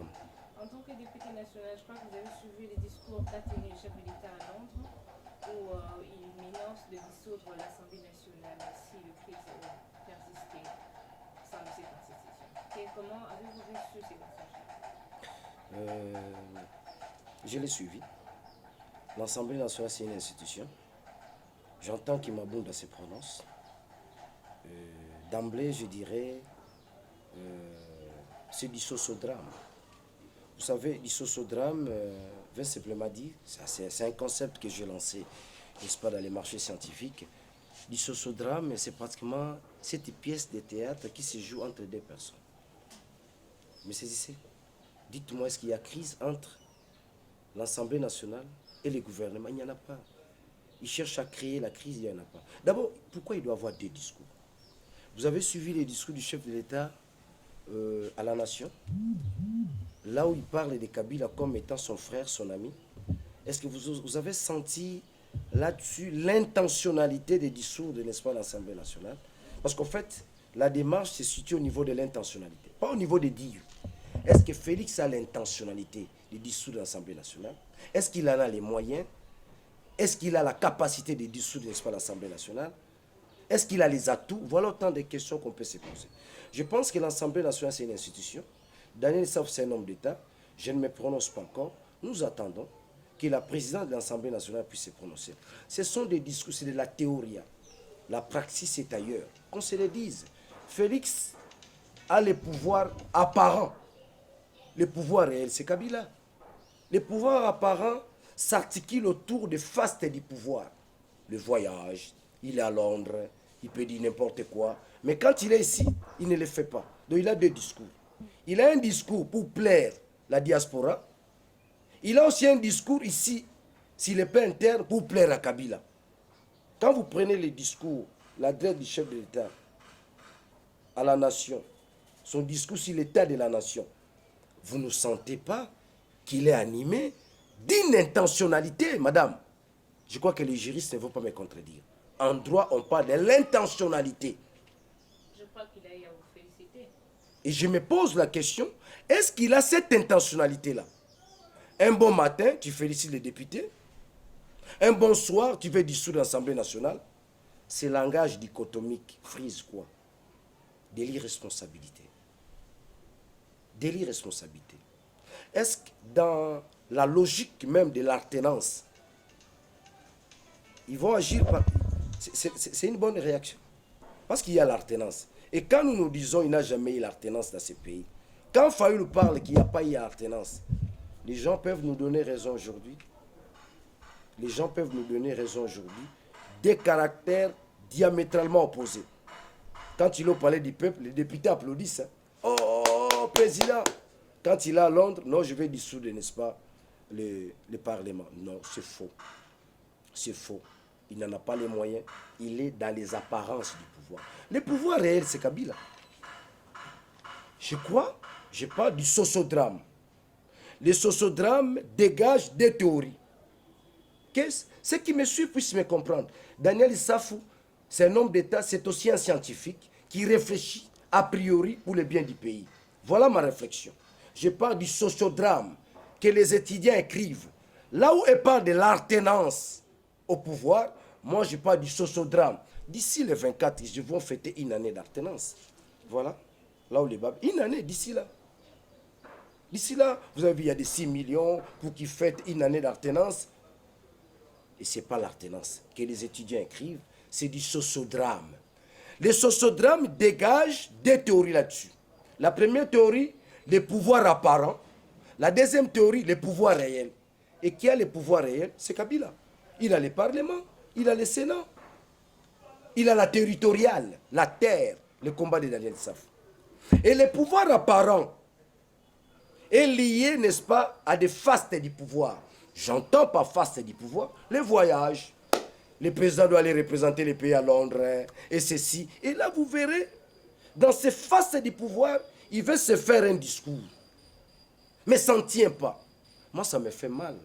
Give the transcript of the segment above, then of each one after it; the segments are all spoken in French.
madame. En tant que député national, je crois que vous avez suivi les discours qu'a tenu le chef de l'État à Londres, où il menace de dissoudre l'Assemblée nationale si le crise persistait sans cette constitution. Comment avez-vous reçu ces messages-là? Euh, je l'ai suivi. L'Assemblée nationale, c'est une institution. J'entends qu'Imabunda se prononce. D'emblée, je dirais, c'est du sosodrame. Vous savez, l'issosodrame veut simplement dire, c'est un concept que j'ai lancé, n'est-ce pas, dans les marchés scientifiques. L'issosodrame, c'est pratiquement cette pièce de théâtre qui se joue entre deux personnes. Mais saisissez, dites-moi, est-ce qu'il y a crise entre l'Assemblée nationale et le gouvernement? Il n'y en a pas. Ils cherchent à créer la crise, il n'y en a pas. D'abord, pourquoi il doit y avoir deux discours? Vous avez suivi les discours du chef de l'État à la nation, là où il parle de Kabila comme étant son frère, son ami. Est-ce que vous avez senti là-dessus l'intentionnalité des dissoudre, n'est-ce pas, l'Assemblée nationale? Parce qu'en fait, la démarche se situe au niveau de l'intentionnalité, pas au niveau des dires. Est-ce que Félix a l'intentionnalité de dissoudre l'Assemblée nationale? Est-ce qu'il en a les moyens? Est-ce qu'il a la capacité de dissoudre, n'est-ce pas, l'Assemblée nationale? Est-ce qu'il a les atouts? Voilà autant de questions qu'on peut se poser. Je pense que l'Assemblée nationale, c'est une institution. Daniel Saf, c'est un homme d'État. Je ne me prononce pas encore. Nous attendons que la présidente de l'Assemblée nationale puisse se prononcer. Ce sont des discours, c'est de la théorie. La praxis est ailleurs. Qu'on se le dise. Félix a les pouvoirs apparents. Le pouvoir réel, c'est Kabila. Les pouvoirs apparents s'articulent autour des fastes du pouvoir. Le voyage, il est à Londres, il peut dire n'importe quoi. Mais quand il est ici, il ne le fait pas. Donc il a deux discours. Il a un discours pour plaire la diaspora. Il a aussi un discours ici, s'il est pas interne, pour plaire à Kabila. Quand vous prenez le discours, l'adresse du chef de l'État à la nation, son discours sur l'état de la nation, vous ne sentez pas qu'il est animé d'une intentionnalité, madame? Je crois que les juristes ne vont pas me contredire. En droit, on parle de l'intentionnalité. Je crois qu'il a eu à vous féliciter. Et je me pose la question, est-ce qu'il a cette intentionnalité-là? Un bon matin, tu félicites les députés. Un bon soir, tu veux dissoudre l'Assemblée nationale. C'est langage dichotomique, frise quoi? De l'irresponsabilité. De l'irresponsabilité. Est-ce que dans la logique même de l'alternance, ils vont agir par... C'est une bonne réaction. Parce qu'il y a l'alternance. Et quand nous nous disons qu'il n'y a jamais eu l'alternance dans ce pays, quand Fayoul parle qu'il n'y a pas eu l'alternance, les gens peuvent nous donner raison aujourd'hui. Les gens peuvent nous donner raison aujourd'hui. Des caractères diamétralement opposés. Quand il est au palais du peuple, les députés applaudissent. Hein. Oh, président! Quand il est à Londres, non, je vais dissoudre, n'est-ce pas, le Parlement. Non, c'est faux. C'est faux. Il n'en a pas les moyens. Il est dans les apparences du pouvoir. Le pouvoir réel, c'est Kabila. Je crois, je parle du sociodrame. Le sociodrame dégage des théories. Ceux qui me suivent puissent me comprendre. Daniel Issafou, c'est un homme d'État, c'est aussi un scientifique qui réfléchit a priori pour le bien du pays. Voilà ma réflexion. Je parle du sociodrame que les étudiants écrivent. Là où ils parlent de l'alternance au pouvoir, moi je parle du sociodrame. D'ici le 24, ils vont fêter une année d'alternance. Voilà. Là où les babes. Une année d'ici là. D'ici là, vous avez vu, il y a des 6 millions pour qu'ils fêtent une année d'alternance. Et ce n'est pas l'alternance que les étudiants écrivent, c'est du sociodrame. Le sociodrame dégage des théories là-dessus. La première théorie, les pouvoirs apparents. La deuxième théorie, les pouvoirs réels. Et qui a les pouvoirs réels? C'est Kabila. Il a le Parlement, il a le Sénat, il a la territoriale, la terre, le combat de Daniel Saf. Et les pouvoirs apparents est lié, n'est-ce pas, à des fastes du pouvoir. J'entends par faste du pouvoir les voyages. Le président doit aller représenter les pays à Londres, hein, et ceci. Et là, vous verrez, dans ces fastes du pouvoir, il veut se faire un discours. Mais ça ne tient pas. Moi, ça me fait mal.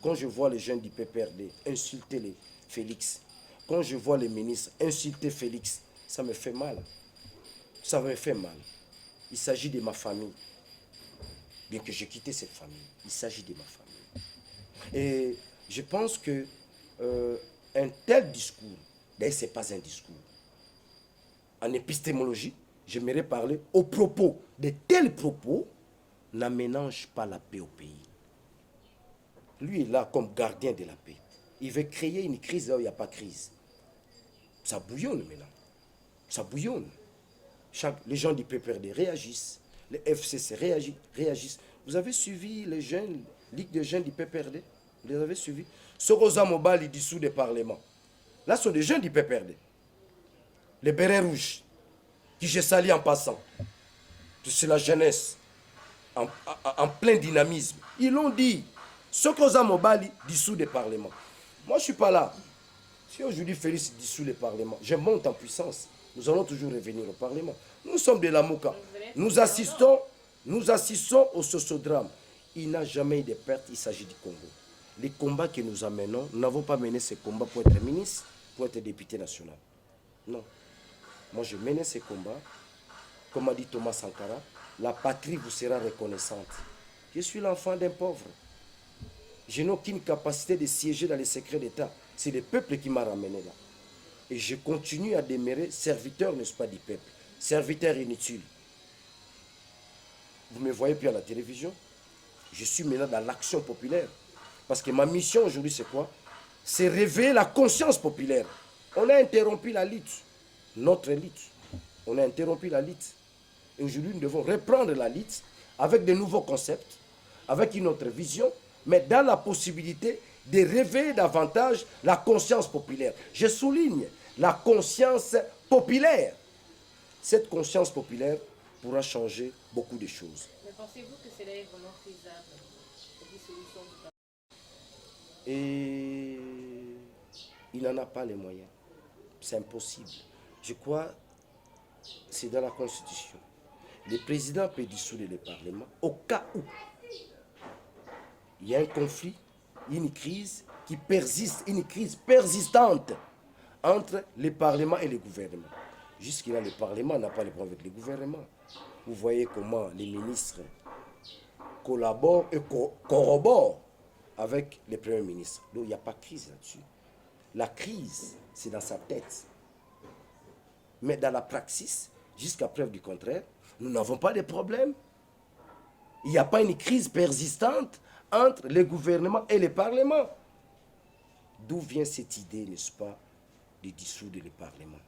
Quand je vois les jeunes du PPRD insulter les Félix, quand je vois les ministres insulter Félix, ça me fait mal. Ça me fait mal. Il s'agit de ma famille, bien que j'ai quitté cette famille. Il s'agit de ma famille. Et je pense que un tel discours, d'ailleurs, ce n'est pas un discours. En épistémologie, j'aimerais parler au propos. De tels propos n'aménagent pas la paix au pays. Lui est là comme gardien de la paix. Il veut créer une crise là où il n'y a pas de crise. Ça bouillonne maintenant. Ça bouillonne. Les gens du PPRD réagissent. Les FCC réagissent. Vous avez suivi les jeunes, Ligue des jeunes du PPRD? Vous les avez suivis? Soroza Mobile, il dissout des parlements. Là, ce sont des jeunes du PPRD. Les bérets rouges, qui je salue en passant. C'est la jeunesse, en plein dynamisme. Ils l'ont dit. Soroza Mobile dissout des parlements. Moi, je ne suis pas là. Si aujourd'hui Félix dissout les parlements, je monte en puissance. Nous allons toujours revenir au Parlement. Nous sommes de la Mouka. Nous assistons au sociodrame. Il n'a jamais eu de perte, il s'agit du Congo. Les combats que nous amenons, nous n'avons pas mené ces combats pour être ministre, pour être député national. Non. Moi, je menais ces combats. Comme a dit Thomas Sankara, la patrie vous sera reconnaissante. Je suis l'enfant d'un pauvre. Je n'ai aucune capacité de siéger dans les secrets d'État. C'est le peuple qui m'a ramené là. Et je continue à demeurer serviteur, n'est-ce pas, du peuple. Serviteur inutile. Vous me voyez plus à la télévision. Je suis maintenant dans l'action populaire. Parce que ma mission aujourd'hui, c'est quoi? C'est réveiller la conscience populaire. On a interrompu la lutte. Notre lutte. On a interrompu la lutte. Et aujourd'hui, nous devons reprendre la lutte avec de nouveaux concepts, avec une autre vision, mais dans la possibilité de réveiller davantage la conscience populaire. Je souligne la conscience populaire. Cette conscience populaire pourra changer beaucoup de choses. Mais pensez-vous que cela est vraiment faisable, la dissolution du Parlement? Et il n'en a pas les moyens. C'est impossible. Je crois que c'est dans la Constitution. Le président peut dissoudre le Parlement au cas où il y a un conflit, une crise qui persiste, une crise persistante entre le Parlement et le gouvernement. Jusque-là, le Parlement n'a pas les problèmes avec le gouvernement. Vous voyez comment les ministres collaborent et corroborent avec les premiers ministres. Donc, il n'y a pas de crise là-dessus. La crise, c'est dans sa tête. Mais dans la praxis, jusqu'à preuve du contraire, nous n'avons pas de problème. Il n'y a pas une crise persistante entre le gouvernement et le Parlement. D'où vient cette idée, n'est-ce pas, de dissoudre le Parlement?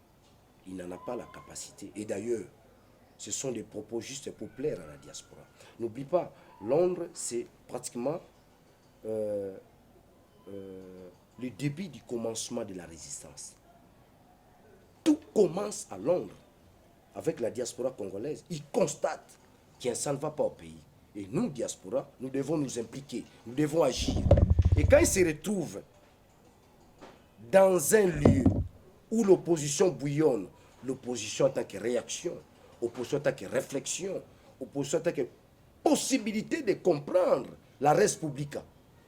Il n'en a pas la capacité. Et d'ailleurs, ce sont des propos juste pour plaire à la diaspora. N'oublie pas, Londres, c'est pratiquement le début du commencement de la résistance. Tout commence à Londres avec la diaspora congolaise. Ils constatent que ça ne va pas au pays. Et nous, diaspora, nous devons nous impliquer, nous devons agir. Et quand ils se retrouvent dans un lieu où l'opposition bouillonne, l'opposition en tant que réaction, opposition en tant que réflexion, opposition en tant que possibilité de comprendre la res publica,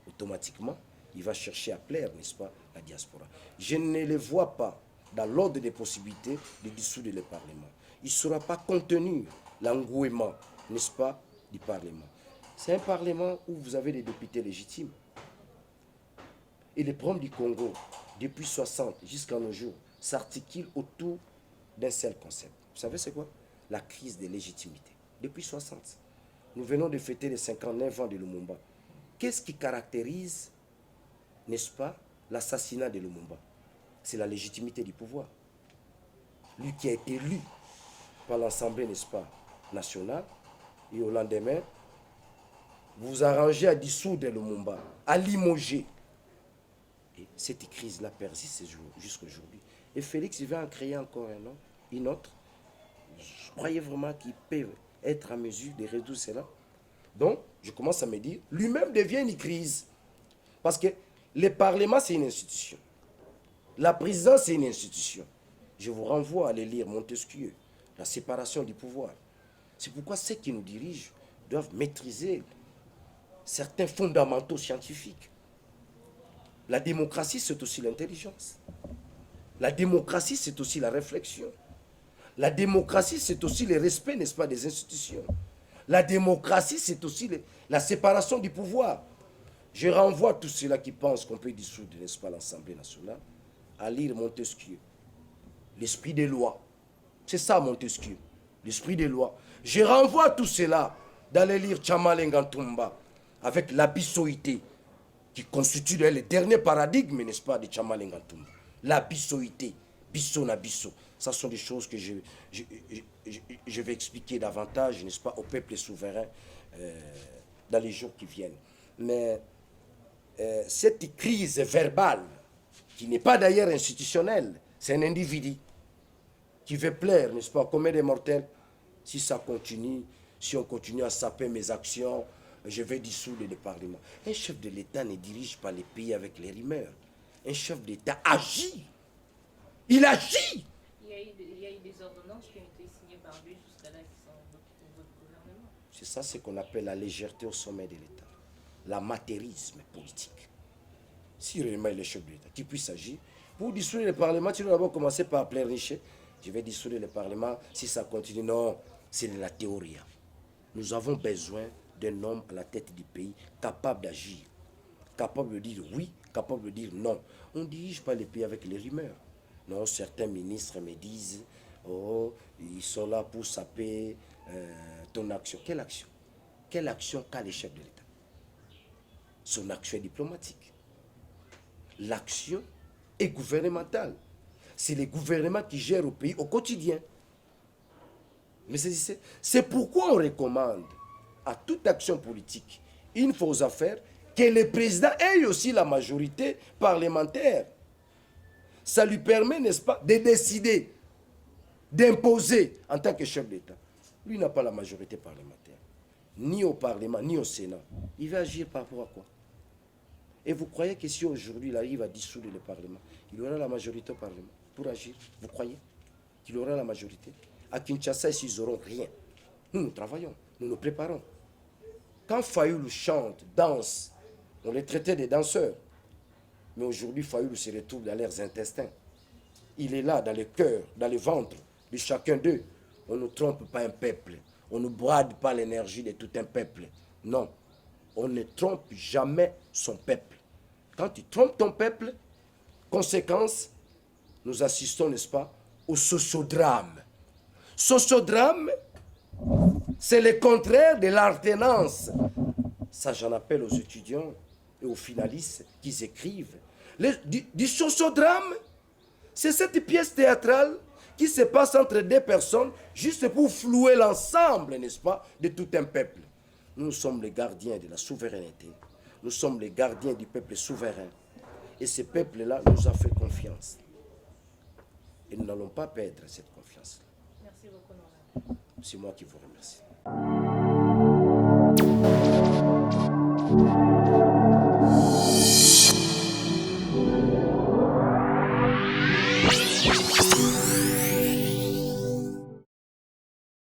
automatiquement, il va chercher à plaire, n'est-ce pas, la diaspora. Je ne le vois pas dans l'ordre des possibilités de dissoudre le Parlement. Il ne sera pas contenu l'engouement, n'est-ce pas, du Parlement. C'est un Parlement où vous avez des députés légitimes. Et les problèmes du Congo, depuis 60 jusqu'à nos jours, s'articulent autour d'un seul concept. Vous savez c'est quoi? La crise de légitimité. Depuis 60. Nous venons de fêter les 59 ans de Lumumba. Qu'est-ce qui caractérise, n'est-ce pas, l'assassinat de Lumumba? C'est la légitimité du pouvoir. Lui qui a été élu par l'Assemblée, n'est-ce pas, nationale, et au lendemain, vous arrangez à dissoudre Lumumba, à limoger. Et cette crise-là persiste jusqu'à aujourd'hui. Et Félix, il va en créer encore une autre. Je croyais vraiment qu'il peut être en mesure de résoudre cela. Donc, je commence à me dire, lui-même devient une crise. Parce que le Parlement, c'est une institution. La présidence, c'est une institution. Je vous renvoie à aller lire Montesquieu, la séparation du pouvoir. C'est pourquoi ceux qui nous dirigent doivent maîtriser certains fondamentaux scientifiques. La démocratie, c'est aussi l'intelligence. La démocratie, c'est aussi la réflexion. La démocratie, c'est aussi le respect, n'est-ce pas, des institutions. La démocratie, c'est aussi la séparation du pouvoir. Je renvoie tous ceux-là qui pensent qu'on peut dissoudre, n'est-ce pas, l'Assemblée nationale, à lire Montesquieu. L'esprit des lois. C'est ça, Montesquieu. L'esprit des lois. Je renvoie tous ceux-là d'aller lire Tchamalenga Ntumba avec l'abyssoïté qui constitue le dernier paradigme, n'est-ce pas, de Tchamalenga Ntumba. L'abyssoïté. Bisso na bisso. Ça sont des choses que je vais expliquer davantage, n'est-ce pas, au peuple souverain dans les jours qui viennent. Mais cette crise verbale, qui n'est pas d'ailleurs institutionnelle, c'est un individu qui veut plaire, n'est-ce pas, comme des mortels. Si ça continue, si on continue à saper mes actions, je vais dissoudre le Parlement. Un chef de l'État ne dirige pas les pays avec les rumeurs. Un chef d'État agit. Il agit. Il y a eu des ordonnances qui ont été signées par lui jusqu'à là qui sont dans votre gouvernement. C'est ça ce qu'on appelle la légèreté au sommet de l'État. L'amateurisme politique. Si réellement il est chef de l'État, qu'il puisse agir. Pour dissoudre le Parlement, tu dois d'abord commencer par pleurnicher. Je vais dissoudre le Parlement. Si ça continue, non, c'est de la théorie. Nous avons besoin d'un homme à la tête du pays capable d'agir, capable de dire oui, capable de dire non. On ne dirige pas le pays avec les rumeurs. Non, certains ministres me disent, oh, ils sont là pour saper ton action. Quelle action? Quelle action qu'a le chef de l'État? Son action est diplomatique. L'action est gouvernementale. C'est le gouvernement qui gère au pays au quotidien. Mais c'est pourquoi on recommande à toute action politique, une fois aux affaires, que le président ait aussi la majorité parlementaire. Ça lui permet, n'est-ce pas, de décider, d'imposer en tant que chef d'État. Lui n'a pas la majorité parlementaire, ni au Parlement, ni au Sénat. Il va agir par rapport à quoi? Et vous croyez que si aujourd'hui il arrive à dissoudre le Parlement, il aura la majorité au Parlement pour agir? Vous croyez qu'il aura la majorité? À Kinshasa, ils n'auront rien. Nous travaillons, nous nous préparons. Quand Fayoulou chante, danse, on les traitait des danseurs. Mais aujourd'hui, Fayoulou se retrouve dans leurs intestins. Il est là, dans le cœur, dans le ventre de chacun d'eux. On ne trompe pas un peuple. On ne brade pas l'énergie de tout un peuple. Non. On ne trompe jamais son peuple. Quand tu trompes ton peuple, conséquence, nous assistons, n'est-ce pas, au sociodrame. Sociodrame, c'est le contraire de l'alternance. Ça, j'en appelle aux étudiants et aux finalistes qui écrivent. Du sociodrame, c'est cette pièce théâtrale qui se passe entre deux personnes juste pour flouer l'ensemble, n'est-ce pas, de tout un peuple. Nous sommes les gardiens de la souveraineté. Nous sommes les gardiens du peuple souverain. Et ce peuple-là nous a fait confiance. Et nous n'allons pas perdre cette confiance-là. Merci beaucoup, Nora. C'est moi qui vous remercie.